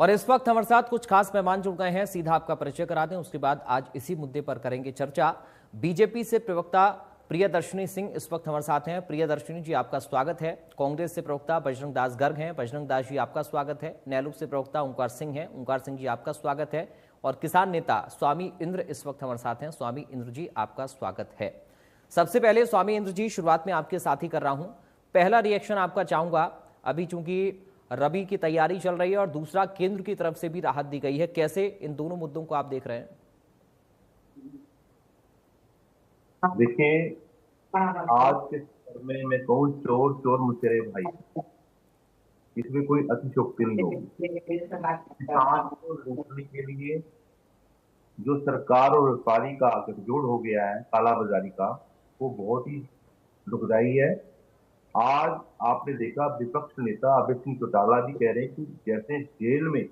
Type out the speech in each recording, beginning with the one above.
और इस वक्त हमारे साथ कुछ खास मेहमान जुड़ गए हैं, सीधा आपका परिचय करा दें, उसके बाद आज इसी मुद्दे पर करेंगे चर्चा। बीजेपी से प्रवक्ता प्रियदर्शिनी सिंह इस वक्त हमारे साथ हैं। प्रियदर्शिनी जी, आपका स्वागत है। कांग्रेस से प्रवक्ता बजरंग दास गर्ग हैं। बजरंग दास जी, आपका स्वागत है। नेहरू से प्रवक्ता ओंकार सिंह हैं। ओंकार सिंह जी, आपका स्वागत है। और किसान नेता स्वामी इंद्र इस वक्त हमारे साथ हैं। स्वामी इंद्र जी, आपका स्वागत है। सबसे पहले स्वामी इंद्र जी, शुरुआत में आपके साथ ही कर रहा हूं, पहला रिएक्शन आपका चाहूंगा। अभी चूंकि रबी की तैयारी चल रही है और दूसरा केंद्र की तरफ से भी राहत दी गई है, कैसे इन दोनों मुद्दों को आप देख रहे हैं? देखिए, आज के समय में कहूँ चोर चोर मुचेरे भाई, इसमें कोई अतिशयोक्ति नहीं होगी। किसान को रोकने के लिए जो सरकार और व्यापारी का गठजोड़ हो गया है, काला बाजारी का, वो बहुत ही दुखदायी है। आज आपने देखा विपक्ष नेता अभय सिंह चौटाला भी कह रहे हैं कि जैसे जेल में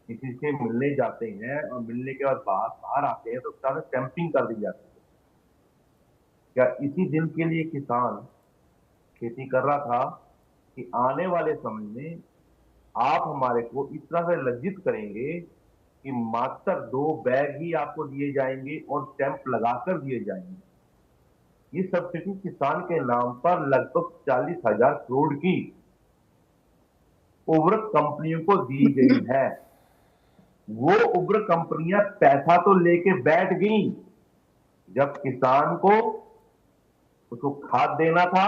किसी से मिलने जाते हैं और मिलने के बाद बाहर आते हैं तो सारा कैंपिंग कर दी जाती है। क्या इसी दिन के लिए किसान खेती कर रहा था कि आने वाले समय में आप हमारे को इस तरह से लज्जित करेंगे कि मात्र 2 बैग ही आपको दिए जाएंगे और स्टैंप लगाकर दिए जाएंगे। ये सब्सिडी किसान के नाम पर लगभग 40,000 करोड़ की उर्वरक कंपनियों को दी गई है। वो उर्वरक कंपनियां पैसा तो लेके बैठ गई, जब किसान को उसको खाद देना था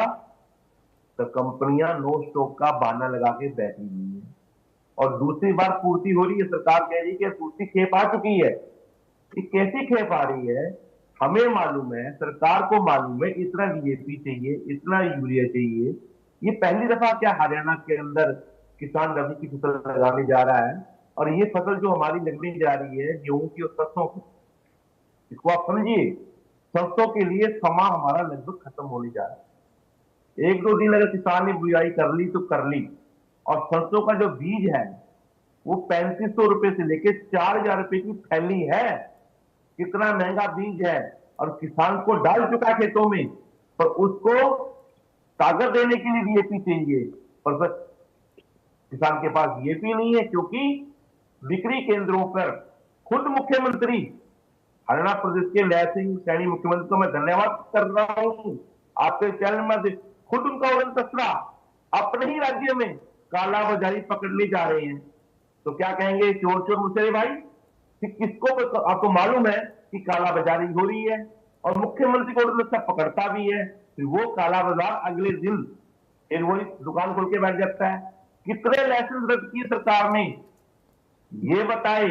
तो कंपनियां नो स्टॉक का बहाना लगा के बैठी हुई है। और दूसरी बार पूर्ति हो रही है, सरकार कह रही है कि पूर्ति खेप आ चुकी है। ये कैसी खेप आ रही है? हमें मालूम है, सरकार को मालूम है, इतना डीएपी चाहिए, इतना यूरिया चाहिए। ये पहली दफा क्या हरियाणा के अंदर किसान रबी की फसल लगाने जा रहा है? और ये फसल जो हमारी लगने जा रही है गेहूं की और सरसों की, इसको आप समझिए, सरसों के लिए समा हमारा लगभग खत्म होने जा रहा है। 1-2 दिन अगर किसान ने बुआई कर ली तो कर ली। और सरसों का जो बीज है वो 3500 रुपए से लेकर 4000 रुपए की थैली है। कितना महंगा बीज है, और किसान को डाल चुका है खेतों में, पर उसको ताकत देने के लिए डीएपी चाहिए, पर बस किसान के पास डीएपी नहीं है, क्योंकि बिक्री केंद्रों पर खुद मुख्यमंत्री हरियाणा प्रदेश के लय सिंह सैनी मुख्यमंत्री को मैं धन्यवाद कर रहा हूं, आपके चैनल में खुद उनका उड़न तस्ला अपने ही राज्य में काला बाजारी पकड़ने जा रहे हैं। तो क्या कहेंगे, चोर चोर मुचेरे भाई? किसको आपको मालूम है कि काला बाजारी हो रही है और मुख्यमंत्री को उड़न तस्ला पकड़ता भी है, फिर वो काला बाजार अगले दिन फिर वही दुकान खोल के बैठ जाता है। कितने लाइसेंस रद्द किए सरकार ने, ये बताए?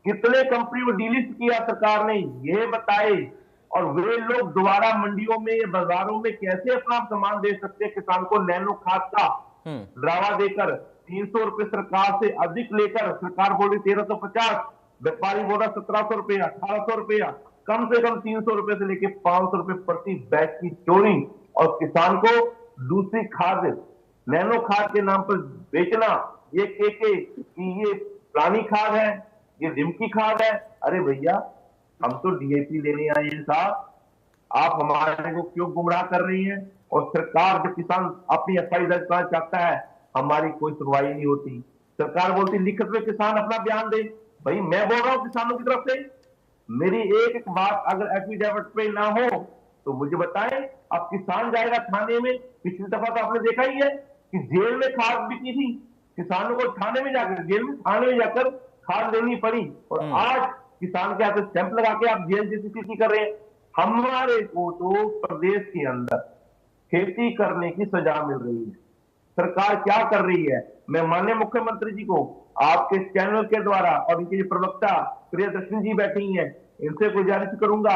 कितने कंपनी को डीलिस्ट किया सरकार ने, ये बताए? और वे लोग दोबारा मंडियों में या बाजारों में कैसे अपना सामान दे सकते हैं किसान को? नैनो खाद का ड्रावा देकर 300 रुपए सरकार से अधिक लेकर, सरकार बोली 1350, व्यापारी बोला 1700 रुपया, 1800 रुपया, कम से कम 300 रुपए से लेकर 500 रुपए प्रति बैग की चोरी, और किसान को दूसरी खाद नैनो खाद के नाम पर बेचना, ये कि ये पुरानी खाद है, ये रिम की खाद है। अरे भैया, हम तो डीएपी लेने आए हैं साहब, आप हमारे को क्यों गुमराह कर रही हैं? और सरकार जब किसान अपनी एफआई दर्ज करना चाहता है, हमारी कोई सुनवाई नहीं होती। सरकार बोलती लिखित में किसान अपना बयान दे। भाई मैं बोल रहा हूं किसानों की तरफ से, मेरी एक एक बात अगर एफिडेविट पे ना हो तो मुझे बताएं। अब किसान जाएगा थाने में, पिछली दफा तो आपने देखा ही है कि जेल में खाद बिकी थी, किसानों को थाने में जाकर, जेल में थाने में जाकर खाद लेनी पड़ी, और आज किसान के हाथ स्टैंप लगा के आप जेल जैसी स्थिति कर रहे हैं। हमारे को तो प्रदेश के अंदर खेती करने की सजा मिल रही है। सरकार क्या कर रही है? मैं माननीय मुख्यमंत्री जी को आपके चैनल के द्वारा, और इनके जो प्रवक्ता प्रियदर्शिनी जी बैठी हैं, इनसे गुजारिश करूंगा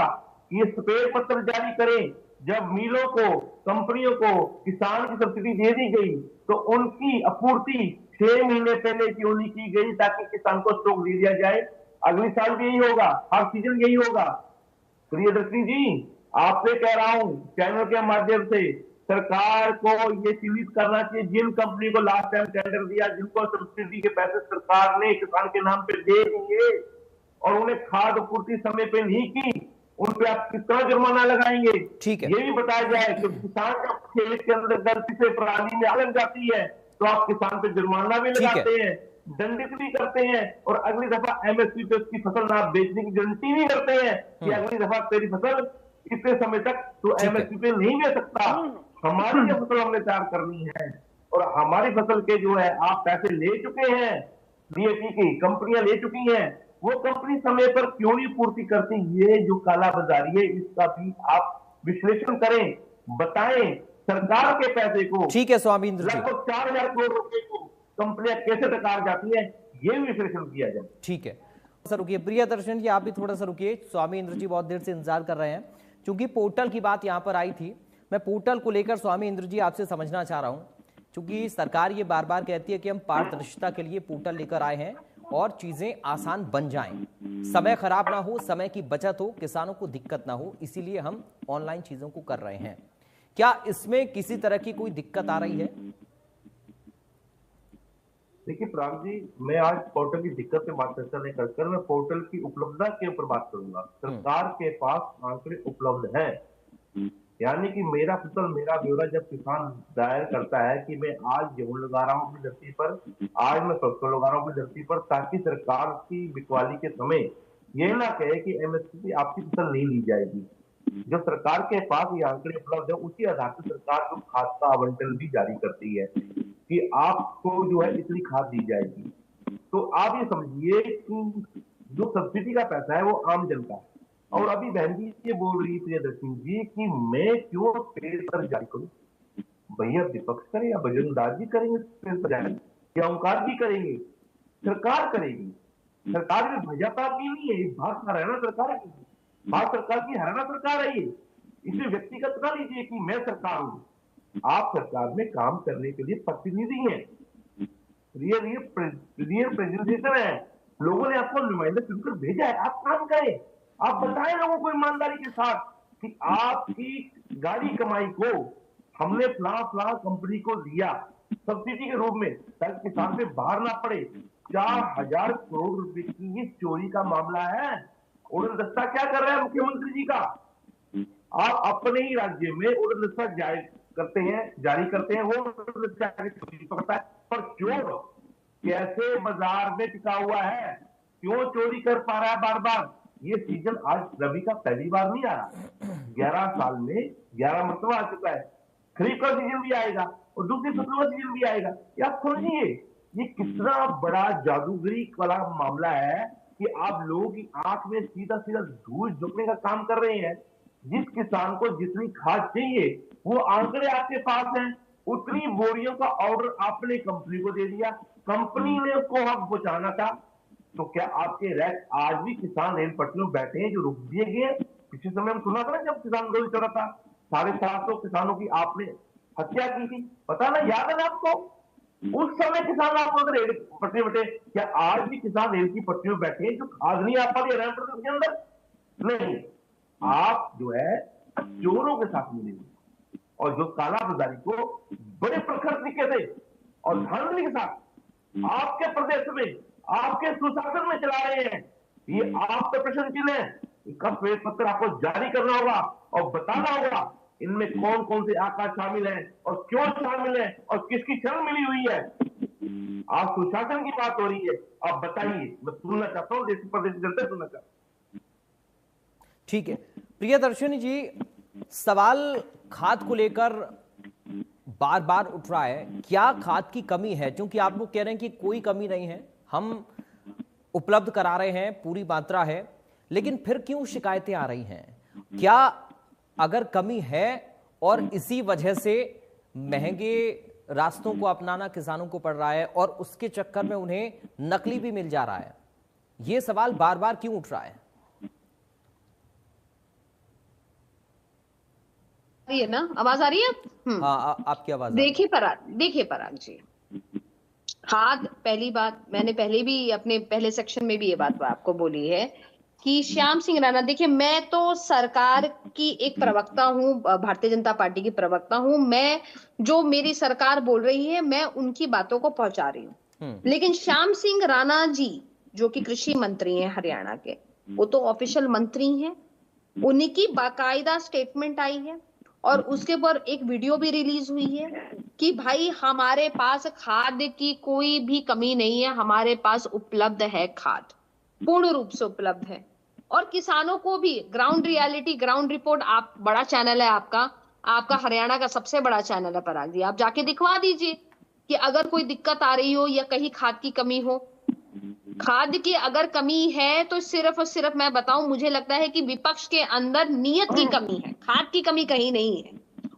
कि ये सफेद पत्र जारी करें। जब मिलों को, कंपनियों को किसान की सब्सिडी दे दी गई तो उनकी आपूर्ति 6 महीने पहले क्यों नहीं की गई, ताकि किसान को स्टॉक दे दिया जाए? अगले साल भी यही होगा, हर सीजन यही होगा। प्रियदर्शिनी जी, आपसे कह रहा हूं चैनल के माध्यम से, सरकार को ये चिन्हित करना चाहिए जिन कंपनी को लास्ट टाइम टेंडर दिया, जिनको सब्सिडी के पैसे सरकार ने किसान के नाम पे दे दिए और उन्हें खाद आपूर्ति समय पे नहीं की, उन पे आप कितना जुर्माना लगाएंगे? ठीक है, ये भी बताया जाए कि किसान जब खेत के अंदर गलती से पराली में आग लग जाती है तो आप किसान पे जुर्माना भी लगाते हैं। दंडित भी करते हैं और अगली दफा एमएसपी पे उसकी फसल ना बेचने की गारंटी भी करते हैं कि अगली दफा तेरी फसल इतने समय तक तो एमएसपी पे नहीं बेच सकता। हमारी जो फसल हमने तैयार करनी है और हमारी फसल के जो है आप पैसे ले चुके हैं, डीएपी की कंपनियां ले चुकी हैं, वो कंपनी समय पर क्यों नहीं पूर्ति करती? ये जो काला बाजारी है इसका भी आप विश्लेषण करें, बताएं सरकार के पैसे को, ठीक है स्वामी इंद्र जी, लगभग 4,000 करोड़ रुपए को कंपनियां कैसे टकार जाती है, ये विश्लेषण किया जाए। ठीक है सर, रुकिए प्रियदर्शन जी, आप भी थोड़ा सा रुकिए। स्वामी इंद्र जी बहुत देर से इंतजार कर रहे हैं, क्योंकि पोर्टल की बात यहां पर आई थी। मैं पोर्टल को लेकर स्वामी इंद्र जी आपसे समझना चाह रहा हूं, क्योंकि सरकार ये बार बार कहती है कि हम पारदर्शिता के लिए पोर्टल लेकर आए हैं और चीजें आसान बन जाएं, समय खराब ना हो, समय की बचत हो, किसानों को दिक्कत ना हो, इसीलिए हम ऑनलाइन चीजों को कर रहे हैं। क्या इसमें किसी तरह की कोई दिक्कत आ रही है? देखिए प्राग जी, मैं आज पोर्टल की दिक्कत पे बात चर्चा नहीं कर, मैं पोर्टल की उपलब्धता के ऊपर बात करूंगा। सरकार के पास आंकड़े उपलब्ध हैं, यानी कि मेरा फसल मेरा ब्यौरा जब किसान दायर करता है कि मैं आज गेहूं लगा रहा हूं अपनी धरती पर, आज मैं सरसों लगा रहा हूं अपनी धरती पर, ताकि सरकार की बिकवाली के समय ये ना कहे कि एमएसपी आपकी फसल नहीं ली जाएगी। जब सरकार के पास ये आंकड़े उपलब्ध है, उसी आधार पर सरकार जो खाद का आवंटन भी जारी करती है कि आपको जो है इतनी खाद दी जाएगी। तो आप ये समझिए कि जो सब्सिडी का पैसा है वो आम जनता है। और अभी बहन जी ये बोल रही प्रियदर्शनी जी कि मैं क्यों पेड़ पर जारी करूं? भैया विपक्ष करे या बजरंगदास जी करेंगे पेड़ पर जारी, या ओंकार जी करेंगे, सरकार करेगी। सरकार में भाजपा की नहीं है, भारत हरियाणा सरकार की, भारत सरकार की हरियाणा सरकार है ये। इसे व्यक्तिगत ना लीजिए कि मैं सरकार हूं, आप सरकार में काम करने के लिए प्रतिनिधि हैं, रियल प्रेजेंटेशन है, लोगों ने आपको नुमाइंदा चुनकर भेजा है, आप काम करें, आप बताएं लोगों को ईमानदारी के साथ कि आपकी गाड़ी कमाई को हमने फला कंपनी को दिया सब्सिडी के रूप में, ताकि किसान से बाहर ना पड़े। 4,000 करोड़ रुपए की ये चोरी का मामला है। उड़न दस्ता क्या कर रहा है मुख्यमंत्री जी का? आप अपने ही राज्य में उड़न दस्ता जारी करते हैं, वो चोरी पकड़ता है, पर चोर कैसे बाजार में टिका हुआ है, क्यों चोरी कर पा रहा है बार बार? ये सीजन आज रबी का पहली बार नहीं आ रहा, 11 साल में 11 मरतबा आ चुका है। खरीफ का सीजन भी आएगा और दूसरी फसलों का सीजन भी आएगा। या आप समझिए ये कितना बड़ा जादूगरी वाला मामला है कि आप लोगों की आंख में सीधा सीधा धूल झोंकने का काम कर रहे हैं। जिस किसान को जितनी खाद चाहिए वो आंकड़े आपके पास हैं, उतनी बोरियों का ऑर्डर आपने कंपनी को दे दिया, कंपनी ने उसको हक पहुंचाना था। तो क्या आपके रैक आज भी किसान रेल पटरियों बैठे हैं जो रुक दिए गए? पिछले समय हम सुना था ना, जब किसान गोली चढ़ा था, 750 किसानों की आपने हत्या की थी, पता ना, याद है ना आपको? उस समय किसान आपको रेल पटरी बैठे, क्या आज भी किसान रेल की पटरियों बैठे हैं जो खाद नहीं आ पा रही है के अंदर? नहीं, आप जो है चोरों के साथ मिलेंगे और जो काला बाजारी को बड़े प्रखर तरीके से और धांधली के साथ आपके प्रदेश में, आपके सुशासन में चला रहे हैं। ये आपका प्रश्न चिन्ह है, इसका श्वेत पत्र आपको जारी करना होगा और बताना होगा इनमें कौन कौन से आकाश शामिल हैं और क्यों शामिल हैं और किसकी शरण मिली हुई है। आप सुशासन की बात हो रही है, आप बताइए, मैं सुनना चाहता हूँ, देश प्रदेश जनता सुनना चाहता हूँ। ठीक है प्रियदर्शनी जी, सवाल खाद को लेकर बार बार उठ रहा है, क्या खाद की कमी है? क्योंकि आप लोग कह रहे हैं कि कोई कमी नहीं है, हम उपलब्ध करा रहे हैं, पूरी मात्रा है, लेकिन फिर क्यों शिकायतें आ रही हैं? क्या अगर कमी है और इसी वजह से महंगे रास्तों को अपनाना किसानों को पड़ रहा है और उसके चक्कर में उन्हें नकली भी मिल जा रहा है, यह सवाल बार बार क्यों उठ रहा है? है ना, आवाज आ रही है? हाँ, आपकी आवाज। देखिए पराग जी, खाद, पहली बात मैंने पहले भी अपने पहले सेक्शन में भी ये बात आपको बोली है कि श्याम सिंह राणा, देखिए मैं तो सरकार की एक प्रवक्ता हूँ, भारतीय जनता पार्टी की प्रवक्ता हूँ, मैं जो मेरी सरकार बोल रही है मैं उनकी बातों को पहुंचा रही हूँ। लेकिन श्याम सिंह राणा जी जो कि कृषि मंत्री हैं हरियाणा के, वो तो ऑफिशियल मंत्री हैं, उन्हीं की बाकायदा स्टेटमेंट आई है और उसके ऊपर एक वीडियो भी रिलीज हुई है कि भाई हमारे पास खाद की कोई भी कमी नहीं है, हमारे पास उपलब्ध है खाद, पूर्ण रूप से उपलब्ध है। और किसानों को भी ग्राउंड रियलिटी, ग्राउंड रिपोर्ट, आप बड़ा चैनल है आपका हरियाणा का सबसे बड़ा चैनल है पराग जी, आप जाके दिखवा दीजिए कि अगर कोई दिक्कत आ रही हो या कहीं खाद की कमी हो। खाद की अगर कमी है तो सिर्फ और सिर्फ मैं बताऊं, मुझे लगता है कि विपक्ष के अंदर नीयत की कमी है, खाद की कमी कहीं नहीं है।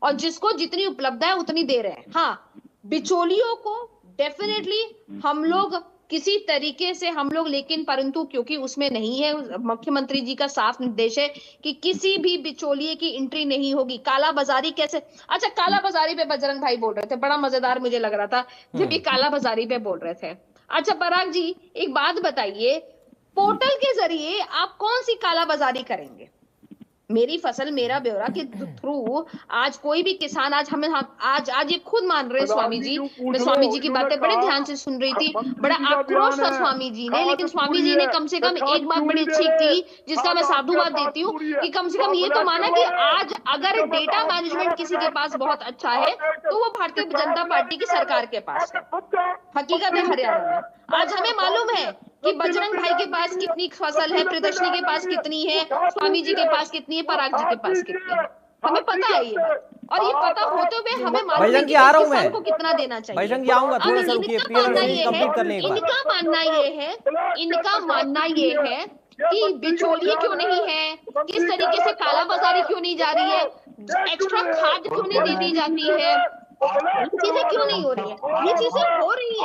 और जिसको जितनी उपलब्ध है उतनी दे रहे हैं। हाँ, बिचौलियों को डेफिनेटली हम लोग किसी तरीके से हम लोग, लेकिन परंतु क्योंकि उसमें नहीं है, मुख्यमंत्री जी का साफ निर्देश है कि किसी भी बिचौलिए की एंट्री नहीं होगी। काला बाजारी कैसे, अच्छा काला बाजारी पे बजरंग भाई बोल रहे थे, बड़ा मजेदार मुझे लग रहा था जब ये काला बाजारी पे बोल रहे थे। अच्छा पराग जी एक बात बताइए, पोर्टल के जरिए आप कौन सी काला बाजारी करेंगे? मेरी फसल मेरा ब्यौरा के थ्रू आज कोई भी किसान, आज हमें आज ये खुद मान रहे हैं स्वामी जी। मैं स्वामी जी की बातें बड़े ध्यान से सुन रही थी, बड़ा आक्रोश था स्वामी जी ने, लेकिन स्वामी जी ने कम से कम एक बात बड़ी अच्छी की, जिसका मैं साधुवाद देती हूँ, कि कम से कम ये तो माना कि आज अगर डेटा मैनेजमेंट किसी के पास बहुत अच्छा है तो वो भारतीय जनता पार्टी की सरकार के पास है। हकीकत है हरियाणा में आज हमें मालूम है कि बजरंग भाई के पास कितनी फसल है, प्रियदर्शनी के पास कितनी है, स्वामी जी के पास कितनी है, पराग जी के पास कितनी है, हमें पता है ये बात। और ये पता होते हुए हमें मालूम है कि किसान को कितना देना चाहिए। इनका मानना ये है कि बिचौलिए क्यों नहीं है, किस तरीके से काला बाजारी क्यों नहीं जा रही है, एक्स्ट्रा खाद क्यों नहीं दे दी जाती है, ये चीजें क्यों नहीं हो रही है? ये चीजें हो रही है,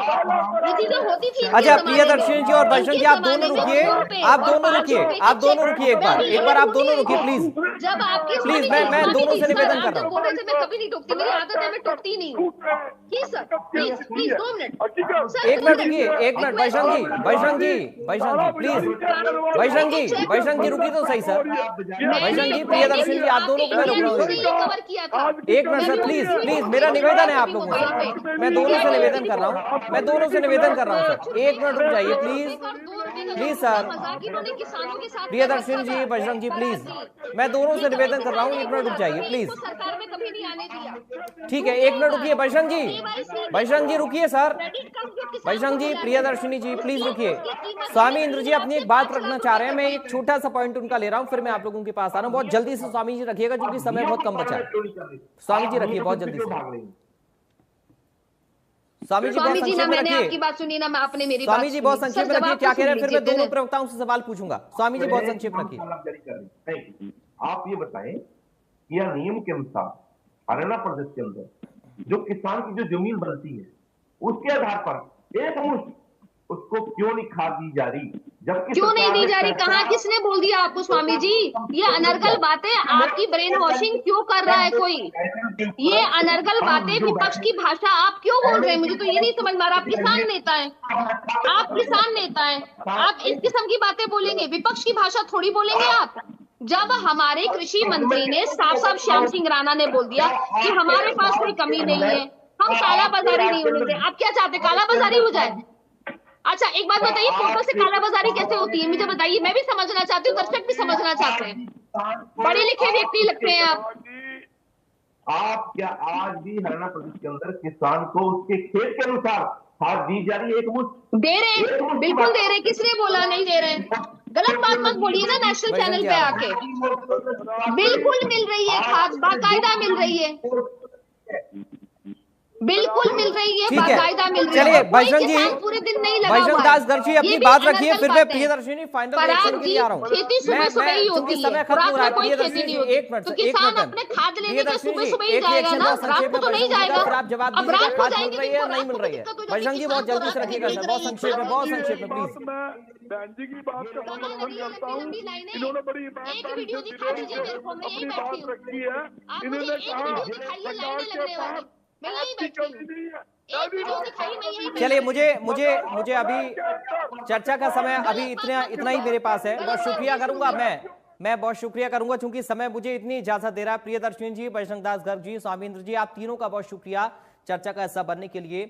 ये चीजें होती थी। अच्छा प्रियदर्शनी जी और बजरंग जी आप दोनों रुकिए, आप दोनों रुकिए, एक बार आप दोनों रुकिए प्लीज। जब आपकी प्लीज मैं दोनों से निवेदन कर रहा हूँ। मैं कभी नहीं टोकती, मेरी आदत है, मैं टोकती नहीं हूँ। प्लीज सर, प्लीज 2 मिनट, एक मिनट रुकिए, एक मिनट बजरंग जी प्लीज, बजरंग जी रुकिए तो सही सर। बजरंग जी, प्रियदर्शनी जी आप दोनों को मैं रोक रहा हूँ। एक मिनट सर प्लीज, मेरा निवेदन है आप लोगों से, मैं दोनों से निवेदन कर रहा हूँ सर, एक मिनट रुक जाइए please sir. Priyadarshini ji, Bajrang ji please, मैं दोनों से निवेदन कर रहा हूँ, एक मिनट रुक जाइए प्लीज। सरकार में कभी नहीं आने दिया। ठीक है, एक मिनट रुकिए बजरंग जी रुकिए सर। बजरंग जी, प्रियदर्शनी जी प्लीज रुकिए। स्वामी इंद्र जी अपनी एक बात रखना चाह रहे हैं, मैं एक छोटा सा पॉइंट उनका ले रहा हूँ, फिर मैं आप लोगों के पास आ रहा हूँ। बहुत जल्दी से स्वामी जी रखिएगा क्योंकि समय बहुत कम बचा है। स्वामी जी रखिए बहुत जल्दी से। स्वामी जी ना मैंने आपकी बात सुनी ना मैं आपने मेरी बात स्वामी जी बहुत संक्षेप में रखिए, क्या कह रहे हैं, फिर मैं दोनों प्रवक्ताओं से सवाल पूछूंगा। स्वामी जी बहुत संक्षेप रखिए। आप ये बताएं कि यह नियम के अनुसार हरियाणा प्रदेश के अंदर जो किसान की जो जमीन बनती है उसके आधार पर एक मुश्त उसको क्यों नहीं खाद दी जा रही, जबकि क्यों नहीं दी जा रही? कहाँ, किसने बोल दिया आपको स्वामी जी? ये अनर्गल बातें, आपकी ब्रेन वॉशिंग क्यों कर रहा है कोई? ये अनर्गल बातें, विपक्ष की भाषा आप क्यों बोल रहे हैं? मुझे तो ये नहीं समझ में आ रहा। आप किसान नेता हैं, आप इस किस्म की बातें बोलेंगे? विपक्ष की भाषा थोड़ी बोलेंगे आप। जब हमारे कृषि मंत्री ने साफ श्याम सिंह राणा ने बोल दिया कि हमारे पास कोई कमी नहीं है, हम काला बाजारी नहीं होने दें। आप क्या चाहते, काला बाजारी हो जाए? अच्छा एक बात बताइए, पोर्टल से काला बाजारी कैसे होती है मुझे बताइए, मैं भी समझना चाहती हूँ, दर्शक भी समझना चाहते हैं। पढ़े लिखे व्यक्ति लगते हैं आप क्या आज भी हरियाणा प्रदेश के अंदर किसान को उसके खेत के अनुसार खाद दी जा रही है? एक मुश्त दे रहे हैं, बिल्कुल दे रहे हैं। किसने बोला नहीं दे रहे हैं? गलत बात मत बोलिए ना नेशनल चैनल पे आके। बिल्कुल मिल रही है खाद, बाकायदा मिल रही है, बिल्कुल मिल रही है, बाकायदा मिल रही है। चलिए बजरंग जी, पूरे दिन नहीं लगा बजरंग दास गर्जी अपनी बात रखिए, फिर मैं प्रियदर्शनी फाइनल रिएक्शन के लिए आ रहा हूँ। खेती सुबह ही होती है, समय खत्म हो रहा है। प्रियदर्शनी जी एक मिनट, तो किसान अपने खाद लेने के सुबह ही जाएगा ना, रात को तो नहीं जाएगा। फिर आप जवाब दीजिएगा खाद मिल रही है या नहीं मिल रही है। बजरंग जी बहुत जल्दी से रखिएगा सर, बहुत संक्षेप में प्लीज। बहन जी की बात का समर्थन करता हूँ, इन्होंने बड़ी ईमानदारी से अपनी बात रखी है। इन्होंने कहा सरकार के पास चलिए मुझे अभी चर्चा का समय अभी इतना ही मेरे पास है। बहुत शुक्रिया करूंगा मैं बहुत शुक्रिया करूंगा क्योंकि समय मुझे इतनी इजाजत दे रहा है। प्रियदर्शनी जी, बजरंग दास गर्ग जी, स्वामी इंद्र जी, आप तीनों का बहुत शुक्रिया चर्चा का हिस्सा बनने के लिए।